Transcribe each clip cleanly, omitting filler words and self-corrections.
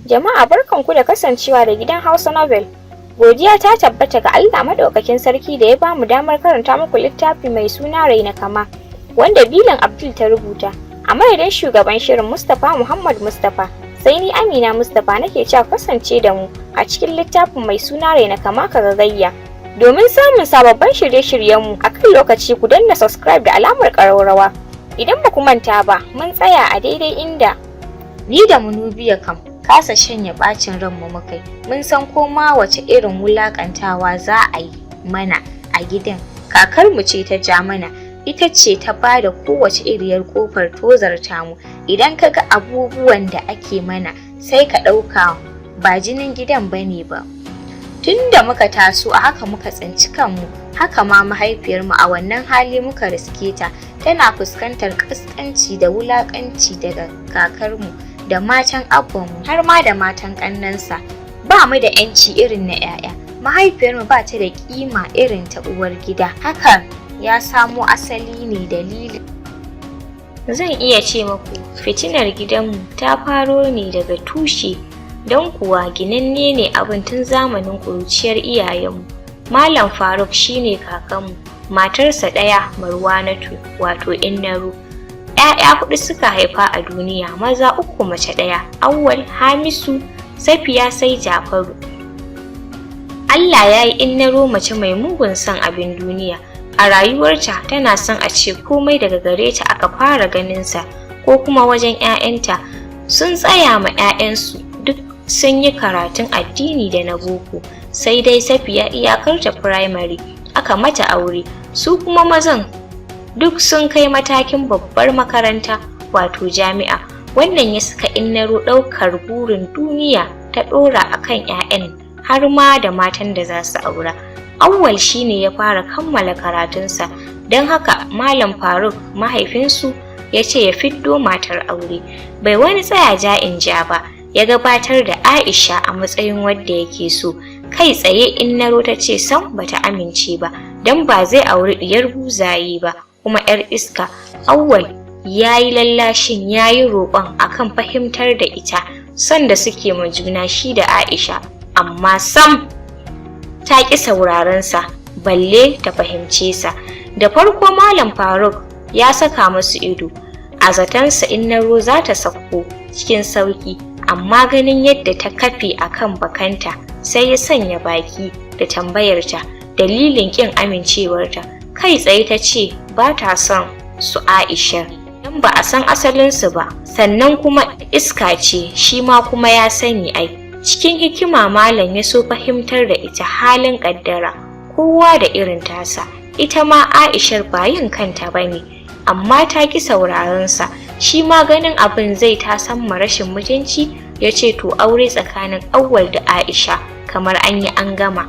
Jama'a barkanku da kasancewa da gidan Hausa Novel. Godiya ta tabbata ga Allah Madaukakin Sarki da ya bamu damar karanta muku littafi mai suna Raina Kama, wanda Bilan Abdul ta rubuta. A madadin shugaban shirin Mustapha Muhammad Mustapha, sai ni Amina Mustapha nake cewa kasance da mu a cikin littafin mai suna Raina Kama ka gagayya. Domin samun sababbin shirye-shiryenmu a kan lokaci ku danna subscribe da alamar ƙararrawa. Idan ba ku manta ba, mun tsaya a daidai inda ni da Munubiya kam kasa shanya bacin ranmu mukai. Mun san koma wace irin wulakantawa za a yi mana a gidan. Kakarmu ce ta ja mana, ita ce ta bada kowace iriyar kofar tozarta mu. Idan ka ga abubuwan da ake mana sai ka ɗauka ba jinin gidan bane ba. Tunda muka taso a haka muka tsinci kanmu, haka ma mahaifiyarmu a wannan hali muka riske ta, tana fuskantar ƙasƙanci da wulaƙanci daga kakarmu da matan abbanmu har ma da matan ƙannansa. Ba mu da 'yanci irin na 'ya'ya. Mahaifiyarmu ba ta da ƙima irin ta uwar gida. Hakan ya samo asali ne dalilin. Zan iya ce maku fitinar gidanmu ta faro ne daga tushe, don kuwa ginanne ne abin tun zamanin ƙuruciyar iyayenmu. Malam Faruk shine kakanmu, matarsa ɗaya Marwanatu wato Innaru. 'Ya'ya 4 suka haifa a duniya, maza 3 mace 1, Auwal, Hamisu, Safiya sai Jafaru. Allah ya yi Innaru mace mai mugun son abin duniya. A rayuwarta tana son a ce komai daga gare ta aka fara ganinsa, ko kuma wajen 'ya'yanta. Sun tsaya ma 'ya'yansu duk sun yi karatun addini da na boko, sai dai Safiya iyakarta firamare aka mata aure, su kuma mazan duk sun kai matakin babbar makaranta wato jami'a. Wannan ya saka Innaru ɗaukar burin duniya ta ɗora a kan 'ya'yan har ma da matan da za su aura. Auwal shine ya fara kammala karatunsa, don haka Malam Faruk mahaifinsu ya ce ya fiddo matar aure. Bai wani tsaya ja in ja ba, ya gabatar da Aisha a matsayin wadda yake so. Kai tsaye Innaru ta ce sam bata amince ba, don ba zai auri diyar buzaye ba kuma 'yar iska. Auwal ya yi lallashin, ya yi roƙon akan fahimtar da ita son da suke ma juna shi da Aisha, amma sam ta ƙi saurarensa balle ta fahimce sa. Da farko Malam Faruk ya saka musu ido, a zatansa Innaru za ta sauko cikin sauki, amma ganin yadda ta kafe akan bakanta sai ya sanya baki da tambayarta dalilin ƙin amincewarta. Kai tsaye ta ce ba ta son su Aisha, don ba a san asalinsu ba, sannan kuma iska ce, shi ma kuma ya sani ai. Cikin hikima Malam ya so fahimtar da ita halin ƙaddara, kowa da irin tasa. Ita ma Aishar ba yin kanta ba ne, amma ta ƙi saurarensa. Shi ma ganin abin zai tasan ma rashin mutunci, ya ce to aure tsakanin Auwal da Aisha kamar an yi an gama.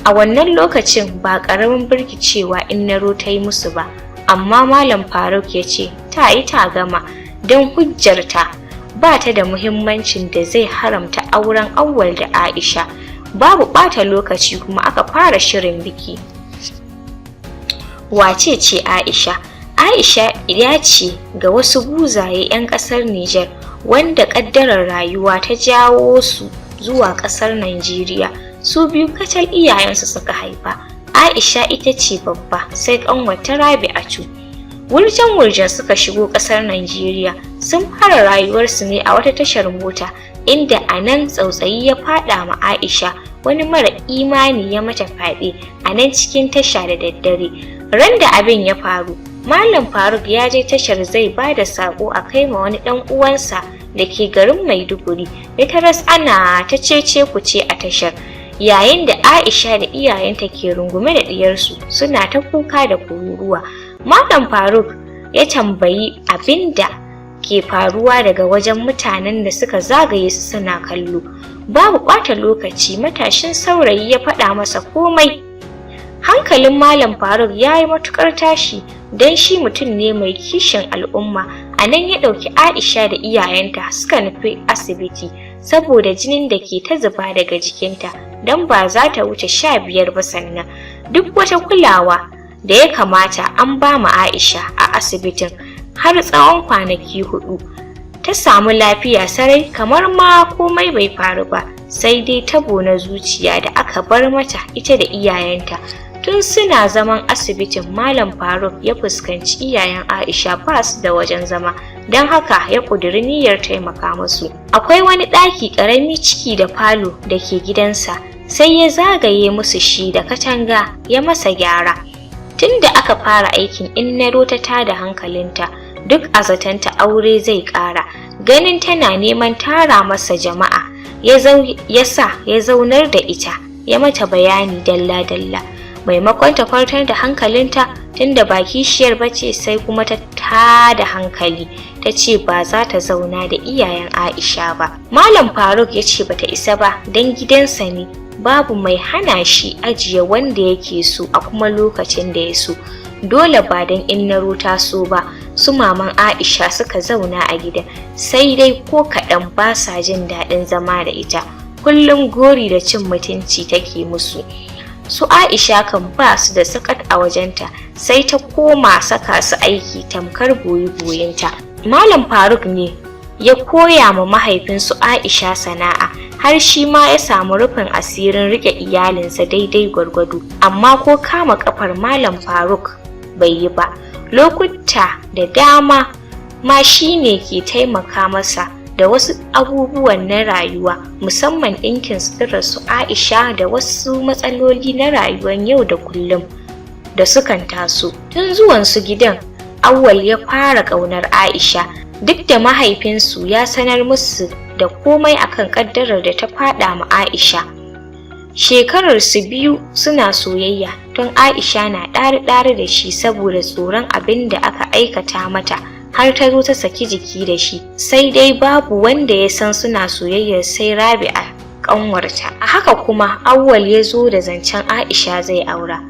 A wannan lokacin ba ƙaramin birkicewa Innaru ta yi musu ba, amma Malam Faruk ya ce ta yi ta gama, don hujjarta ba ta da muhimmancin da zai haramta auren Auwal da Aisha. Babu ɓata lokaci kuma aka fara shirin biki. Wace ce Aisha? Aisha ya ce ga wasu buzaye 'yan ƙasar Nijar wanda ƙaddarar rayuwa ta jawo su zuwa ƙasar Najeriya. Su biyu kacal iyayensu suka haifa. Aisha ita ce babba, sai ƙanwata Rabi'atu. Wurjan suka shigo ƙasar Najeriya. Sun fara rayuwarsu ne a wata tashar mota, inda a nan tsautsayi ya faɗa ma Aisha. Wani mara imani ya mata fyaɗe a nan cikin tasha da daddare. Ran da abin ya faru, Malam Faruk ya je tashar zai ba da saƙo a kai ma wani ɗan uwansa da ke garin Maiduguri. Ya taras ana ta cece kuce a tashar, yayin da Aisha da iyayenta ke rungume da diyarsu suna ta kuka da kururuwa. Malam Faruk ya tambayi abin da ke faruwa daga wajen mutanen da suka zagaye su suna kallo. Babu ɓata lokaci, matashin saurayi ya faɗa masa komai. Hankalin Malam Faruk ya yi matuƙar tashi, don shi mutum ne mai kishin al'umma. A nan ya ɗauki Aisha da iyayenta suka nufi asibiti, saboda jinin da ke ta zuba daga jikinta, don ba za ta wuce 15 ba. Sannan duk wata kulawa da ya kamata an ba ma Aisha a asibitin har tsawon kwanaki 4. ta samu lafiya sarai kamar ma komai bai faru ba, sai dai tabo na zuciya da aka bar mata ita da iyayenta. Tun suna zaman asibitin Malam Faruk ya fuskanci iyayen Aisha ba su da wajen zama, don haka ya ƙudiri niyyar taimaka musu. Akwai wani ɗaki ƙarami ciki da falo da ke gidansa, sai ya zagaye musu shi da katanga ya masa gyara. Tun da aka fara aikin Innaro ta tada hankalinta, duk a zatanta aure zai ƙara. Ganin tana neman tara masa jama'a, ya sa ya zaunar da ita, ya mata bayani dalla-dalla. Maimakon ta kwantar da hankalinta tunda ba kishiyar bace, sai kuma ta tada hankali ta ce ba za ta zauna da iyayen Aisha ba. Malam Faruk ya ce bata isa ba don gidansa ne, babu mai hana shi ajiye wanda yake so a kuma lokacin da ya so. Dole ba don Innaro ta so ba, su maman Aisha suka zauna a gida, sai dai ko kaɗan ba sa jin daɗin zama da ita. Kullum gori da cin mutunci take musu. Su Aisha kan ba su da sakat a wajenta, sai ta koma saka su aiki tamkar boyi-boyinta. Malam Faruk ne ya koya ma mahaifinsu Aisha sana'a, har shi ma ya samu rufin asirin rike iyalinsa daidai gwargwado. Amma ko kama kafar Malam Faruk bai yi ba. Lokuta da dama ma shi ne ke taimaka masa da wasu abubuwan na rayuwa, musamman ɗinkin suturar su Aisha da wasu matsaloli na rayuwar yau da kullum da sukan taso. Tun zuwan su gidan, Auwal ya fara ƙaunar Aisha, duk da mahaifinsu ya sanar musu da komai akan ƙaddarar da ta faɗa ma Aisha. Shekarar su 2 suna soyayya, tun Aisha na ɗari-ɗari da shi saboda tsoron abin da aka aikata mata, har ta zo ta saki jiki da shi. Sai dai babu wanda ya san suna soyayyar sai Rabi'a ƙanwarta. A haka kuma Auwal ya zo da zancen Aisha zai aura.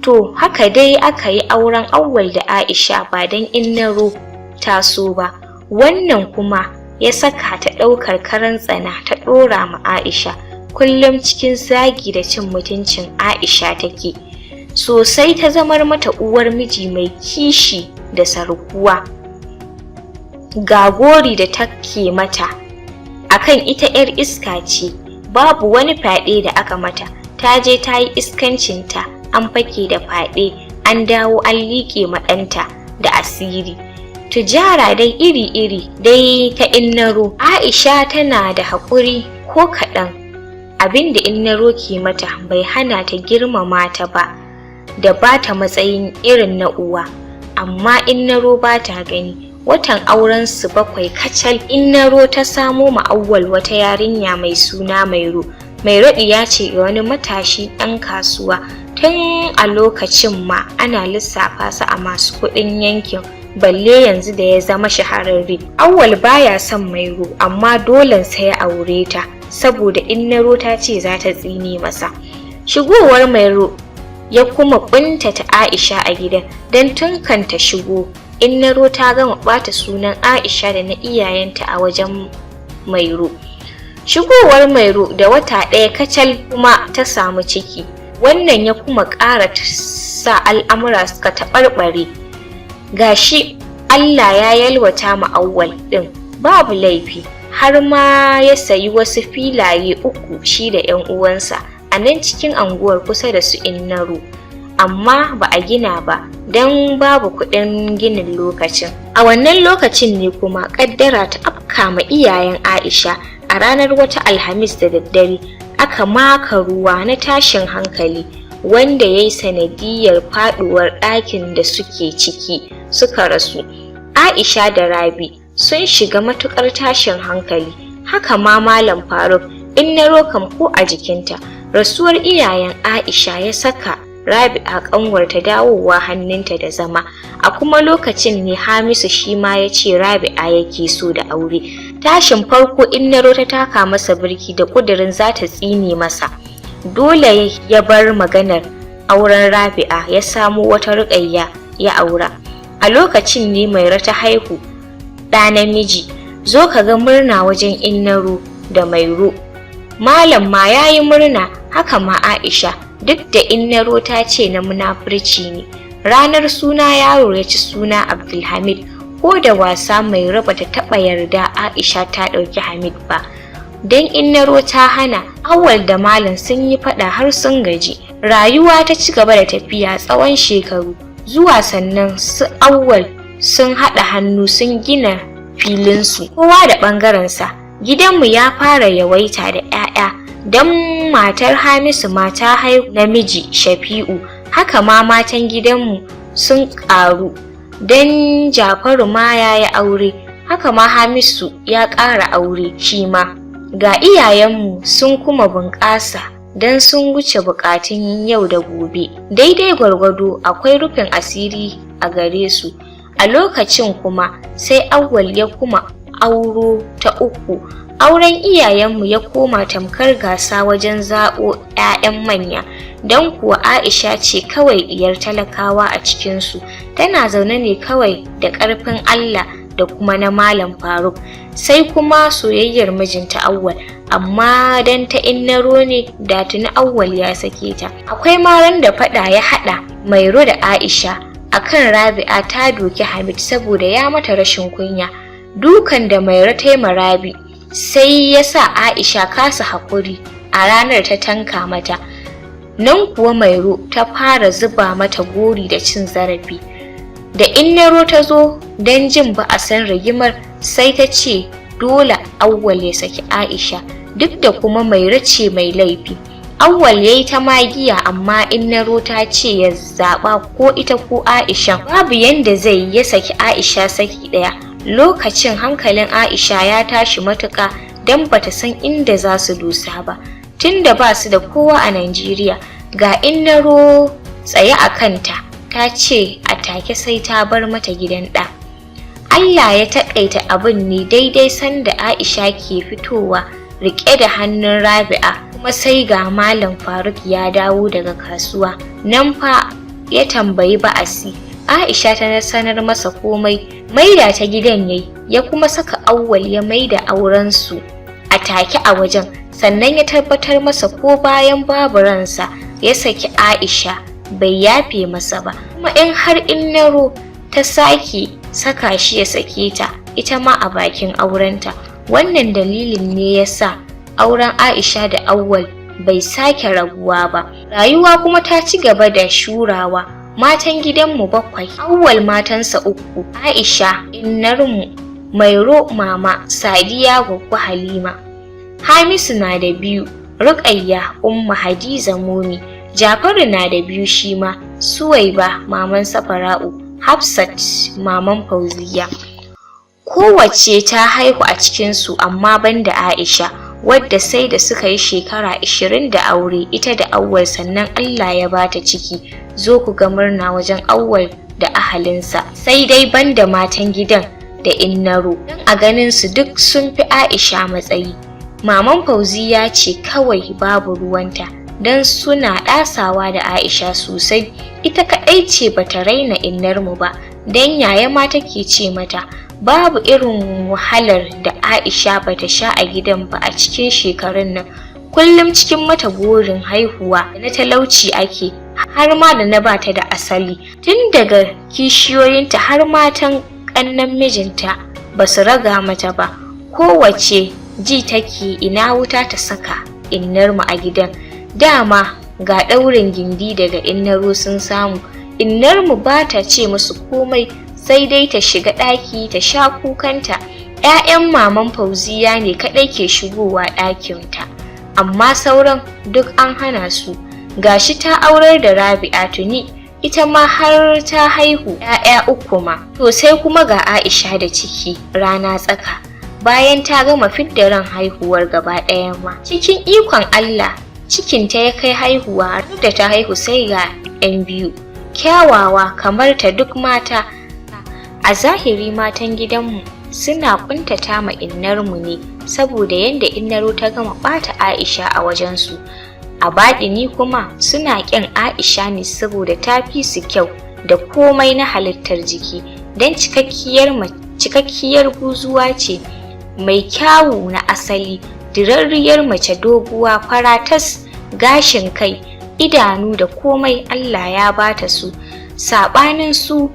To haka dai aka yi auren Auwal da Aisha ba don Innaro ta so ba. Wannan kuma ya saka ta ɗaukar karan tsana ta ɗora ma Aisha. Kullum cikin zagi da cin mutuncin Aisha take. Sosai ta zamar mata uwar miji mai kishi da sarkuwa. Ga gori da take mata akan ita 'yar iska ce, babu wani fyaɗe da aka mata. Ta je ta yi iskancinta, an fake da fyaɗe, an dawo an liƙe ma ɗanta da asiri. Tujara dai iri-iri dai ta Innaro. Aisha tana da haƙuri ko kaɗan. Abin da Innaro ke mata bai hana ta girmama ta ba da ba ta matsayin irin na uwa, amma Innaro ba ta gani. Watan auren su 7 kacal, Innaro ta samo ma Auwal wata yarinya mai suna Mairo. Mairo ya ce wani matashi ɗan kasuwa. Tun a lokacin ma ana lissafa su a masu kuɗin yankin, balle yanzu da ya zama shahararre. Auwal baya son Mairo, amma dole sai ya aure ta saboda Innaro ta ce za ta tsine masa. Shigowar Mairo ya kuma ƙuntata Aisha a gidan, don tun kan ta shigo Innaro ta gama ɓata sunan Aisha da na iyayenta a wajen Mairo. Shigowar Mairo da wata 1 kacal kuma ta samu ciki. Wannan ya kuma ƙara sa al'amura suka taɓarɓare. Gashi Allah ya yalwata ma Auwal ɗin, babu laifi, har ma ya sayi wasu filaye 3 shi da 'yan uwansa a nan cikin anguwar kusa da su Innaro. Amma ba a gina ba don babu kuɗin ginin lokacin. A wannan lokacin ne kuma ƙaddara ta afka ma iyayen Aisha. A ranar wata Alhamis da daddare aka maka ruwa na tashin hankali, wanda ya yi sanadiyar faɗuwar ɗakin da suke ciki, suka rasu. Aisha da Rabi sun shiga matuƙar tashin hankali, haka ma Malam Faruk. Innaro kam ko a jikinta. Rasuwar iyayen Aisha ya saka Rabi'a ƙanwarta dawowa hannunta da zama. A kuma lokacin ne Hamisu shi ma ya ce Rabi'a yake so da aure. Tashin farko Innaro ta taka masa birki da ƙudurin za ta tsine masa. Dole ya bar maganar auren Rabi'a, ya samo wata Ruƙayya ya aura. A lokacin ne Mairo ta haihu ɗa namiji. Zo ka ga murna wajen Innaro da Mairo. Malam ma ya yi murna, haka ma Aisha, duk da Innaro ta ce na munafurci ne. Ranar suna yaro ya ci suna Abdulhamid, ko da wasa Mairo bata taɓa yarda Aisha ta ɗauki Hamid ba. Dan Innaro ta hana. Awwal da Malam sun yi faɗa har sun gaji. Rayuwa ta ci gaba da tafiya tsawon shekaru. Zuwa sannan su Awwal sun haɗa hannu sun gina filinsu. Kowa da ɓangarensa. Gidanmu ya fara yawaita da 'ya'ya. Dan matar Hamisu ma ta haihu namiji Shafi'u. Haka ma matan gidanmu sun ƙaru. Dan Jafaru ma ya yi aure. Haka ma Hamisu ya ƙara aure shi ma. Ga iyayenmu sun kuma bunƙasa don sun wuce buƙatun yau da gobe. Daidai gwargwado akwai rufin asiri a gare su. A lokacin kuma sai Awwal ya kuma auro ta uku. Auren iyayenmu ya koma tamkar gasa wajen zaɓo 'ya'yan manya. Don kuwa Aisha ce kawai diyar talakawa a cikinsu. Tana zaune ne kawai da ƙarfin Allah da kuma na Malam Faruk. Sai kuma soyayyar mijinta Awwal, amma dan ta Innaro ne da tuni Awwal ya sake ta. Akwai maran da fada ya hada Mairo da Aisha akan Rabi'a ta doki Hamid saboda ya mata rashin kunya. Dukan da Mairo ta yi Rabi sai ya sa Aisha kasa hakuri a ranar ta tanka mata. Nan kuwa Mairo ta fara zuba mata gori da cin zarafi. Da Innaro ta zo don jin ba a san rigimar sai ta ce dole Awwal ya saki Aisha duk da kuma Mairo ce mai laifi. Awwal yayi ta magiya amma Innaro ta ce ya zaba ko ita ko Aisha. Babu yanda zai ya saki Aisha saki daya. Lokacin hankalin Aisha ya tashi matuƙa dan bata san inda za su dosa ba. Tunda ba su da kowa a Najeriya, ga Innaro tsaye a kanta. Ta ce a take sai ta bar mata gidan ɗa. Allah ya taƙaita abin ne daidai sanda Aisha ke fitowa riƙe da hannun Rabi'a, kuma sai ga Malam Faruk ya dawo daga kasuwa. Nan fa ya tambayi ba'asi. Aisha ta sanar masa komai, maida ta gidan yayi, ya kuma saka Awwal ya maida auren su a take a wajen, sannan ya tabbatar masa ko bayan babu ransa ya saki Aisha bai yafe masa ba. Kuma in har Innaro ta sake saka shi ya sake ta, ita ma a bakin aurenta. Wannan dalilin ne yasa auren Aisha da Awwal bai sake rabuwa ba. Rayuwa kuma ta ci gaba da shurawa. Matan gidanmu 7, Awwal matansa 3, Aisha, Innarmu, Mairo, Mama, Sadiya, Goggo Halima. Hamisu na da 2, Ruqayya, Umma, Hadiza, Momi. Jafaru na da 2 shi ma, Suwaiba, Maman Safara'u, Hafsat, Maman Fauziya. Kowace ta haihu a cikinsu amma banda Aisha, wadda sai da suka yi shekara 20 da aure ita da Awwal sannan Allah ya bata ciki. Zo ku ga murna wajen Awwal da ahalinsa. Sai dai banda matan gidan da Innaro, dan a ganin su duk sun fi Aisha matsayi. Maman Fauziya ce kawai babu ruwanta, dan suna ɗasawa da Aisha sosai. Ita kaɗai ce bata raina Innarmu ba, dan yaya ma take ce mata. Babu irin wahalar da Aisha bata sha a gidan ba a cikin shekarun nan. Kullum cikin mata gorin haihuwa da na talauci ake, har ma da na bata da asali. Tun daga kishiyoyinta har matan ƙannan mijinta basu raga mata ba. Kowace ji take ina wuta ta saka Innarmu a gidan. Dama ga ɗaurin gindi daga Innaro sun samu. Innarmu bata ce musu komai, sai dai ta shiga ɗaki ta sha kukanta. 'Ya'yan Maman Fauziya ne kaɗai ke shigowa ɗakinta, amma sauran duk an hana su. Gashi ta aurar da Rabi'a tuni, ita ma har ta haihu 'ya'ya 3 ma. To sai kuma ga Aisha da ciki rana tsaka, bayan ta gama fidda ran haihuwar gaba ɗaya ma. Cikin ikon Allah, cikinta ya kai haihuwa, duk da ta haihu sai ga 'yan 2 kyawawa kamar ta duk mata. A zahiri matan gidanmu suna kuntata ma Innarmu ne saboda yanda Innaro ta gama bata Aisha a wajensu. A baɗini kuma suna ƙin Aisha ne saboda ta fi su kyau da komai na halittar jiki, don cikakkiyar buzuwa ce, mai kyawu na asali, dirarriyar mace doguwa faratas, gashin kai, idanu da komai Allah ya bata su. Saɓanin su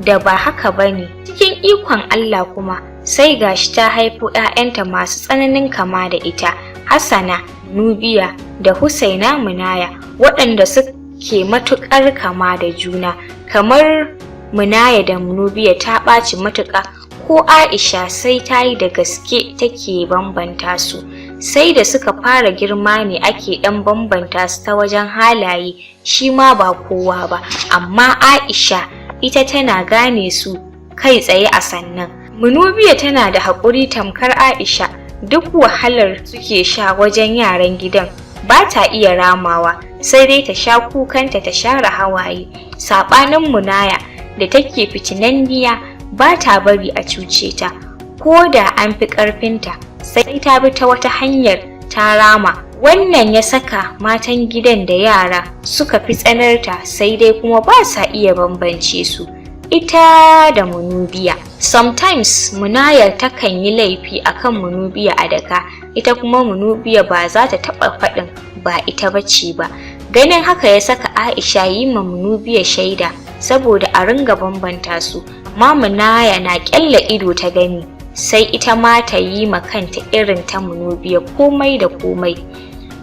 da ba haka bane. Cikin cikin ikon Allah kuma sai gashi ta haifo 'ya'yanta masu tsananin kama da ita, Hassana, Nubiya da Husaina Munaya, waɗanda suke matuƙar kama da juna. Kamar Munaya da Nubiya ta ɓaci matuƙa, ko Aisha sai ta yi da gaske take bambanta su. Sai da suka fara girma ne ake ɗan bambanta su ta wajen halaye, shi ma ba kowa ba, amma Aisha ita tana gane su kai tsaye a sannan. Nubiya tana da haƙuri tamkar Aisha, duk wahalar suke sha wajen yaran gidan ba ta iya ramawa, sai dai ta sha kukanta ta share hawaye. Saɓanin Munaya da take fitinanniya, ba ta bari a cuce ta, ko da an fi ƙarfinta sai ta bi ta wata hanyar ta rama. Wannan ya saka matan gidan da yara suka fi tsanarta, sai dai kuma ba sa iya bambance su, ita da Nubiya. Sometimes Munaya takan yi laifi akan Nubiya a daka, ita kuma Nubiya ba za ta taɓa faɗin ba ita bace ba. Ganin haka ya saka Aisha yi ma Nubiya shaida saboda a ringa bambanta su, amma Munaya na ƙyalla ido ta gani, sai ita ma ta yi ma kanta irin ta Nubiya komai da komai.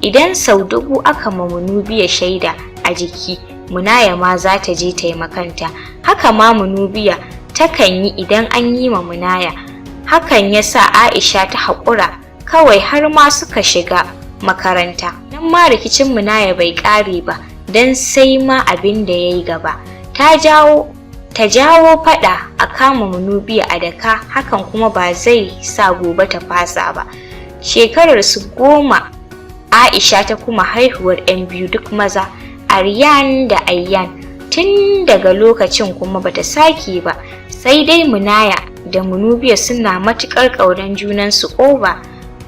Idan sau 1000 aka ma Nubiya shaida a jiki, Munaya ma za ta je ta yi makanta. Haka ma Nubiya takan yi idan an yi ma Munaya. Hakan ya sa Aisha ta haƙura kawai har ma suka shiga makaranta. Nan ma rikicin Munaya bai ƙare ba, don sai ma abin da ya yi gaba. Ta jawo faɗa a kama Nubiya a daka, hakan kuma ba zai sa gobe ta fasa ba. Shekarar su 10 Aisha ta kuma haihuwar 'yan biyu duk maza, Aryan da Ayyan. Tun daga lokacin kuma bata sake ba, sai dai Munaya da Nubiya suna matuƙar ƙaunar junansu over,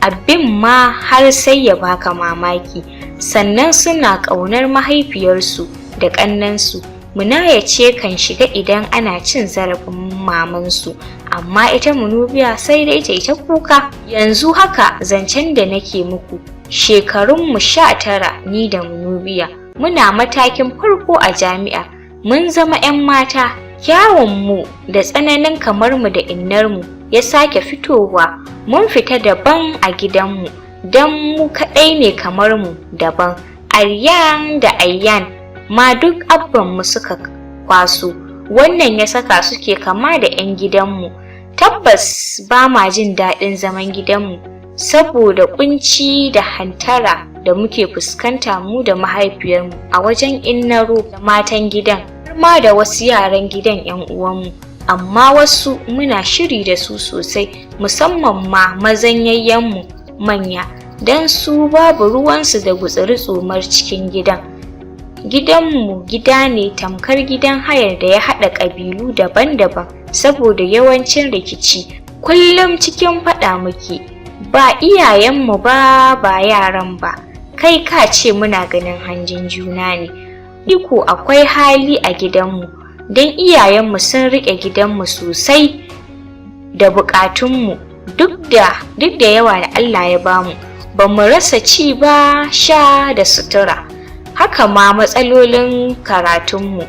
abin ma har sai ya baka mamaki. Sannan suna ƙaunar mahaifiyarsu da ƙannensu. Munaya ce kan shiga idan ana cin zarafin mamansu, amma ita Nubiya sai dai ta yi ta kuka. Yanzu haka zancen da nake muku, shekarunmu 19 ni da Nubiya, muna matakin farko a jami'a, mun zama 'yan mata. Kyawunmu da tsananin kamarmu da innarmu ya sake fitowa, mun fita daban a gidanmu, don mu kaɗai ne kamarmu daban. Aryan da Ayyan ma duk abbanmu suka kwaso, wannan ya saka suke kama da 'yan gidanmu. Tabbas ba ma jin daɗin zaman gidanmu, saboda kunci da hantara da muke fuskanta mu da mahaifiyarmu a wajen innaro da matan gidan, har ma da wasu yaran gidan 'yan uwanmu. Amma wasu muna shiri da su sosai, musamman ma mazan yayyanmu manya, don su babu ruwansu da gutsiri tsomar cikin gidan. Gidanmu gida ne tamkar gidan hayar da ya haɗa ƙabilu daban-daban, saboda yawancin rikici kullum cikin faɗa muke. Ba iyayenmu ba yaran ba, kai ka ce muna ganin hanjin juna ne. Iko akwai hali a gidanmu, don iyayenmu sun riƙe gidanmu sosai da buƙatunmu. Duk da yawa da Allah ya bamu, ba mu rasa ci ba, sha da sutura, haka ma matsalolin karatunmu.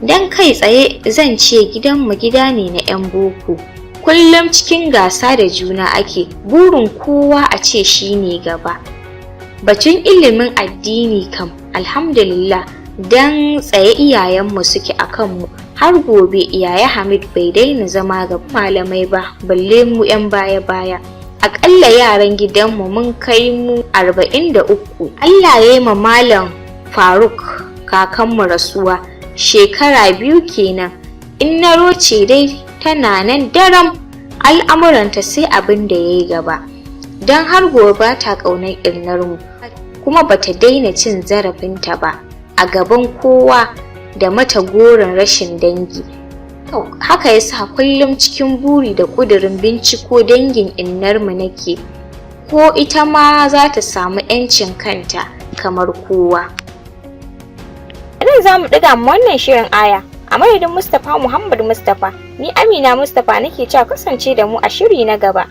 Don kai tsaye zan ce gidanmu gida ne na 'yan boko. Kullum cikin gasa da juna ake, burin kowa a ce shi ne gaba. Batun ilimin addini kam, alhamdulillah, don tsaye iyayenmu suke a kanmu. Har gobe Yaya Hamid bai daina zama ga malamai ba, balle mu 'yan baya-baya. Aƙalla yaran gidanmu mun kai mu 43. Allah ya yi ma Malam Faruk kakanmu rasuwa, shekara 2 kenan. Inna roce dai tana nan daram, al'amuranta sai abin da ya yi gaba, don har gobe ta ƙaunar ƙirnarmu, kuma bata daina cin zarafinta ba a gaban kowa da mata goron rashin dangi. Haka yasa kullum cikin buri da ƙudurin binciko dangin innarmu nake, ko ita ma za ta samu 'yancin kanta kamar kowa. Idan za mu ɗiga mu wannan shirin aya, a madadin Mustapha Muhammad Mustapha, ni Amina Mustapha nake cewa kasance da mu a shiri na gaba.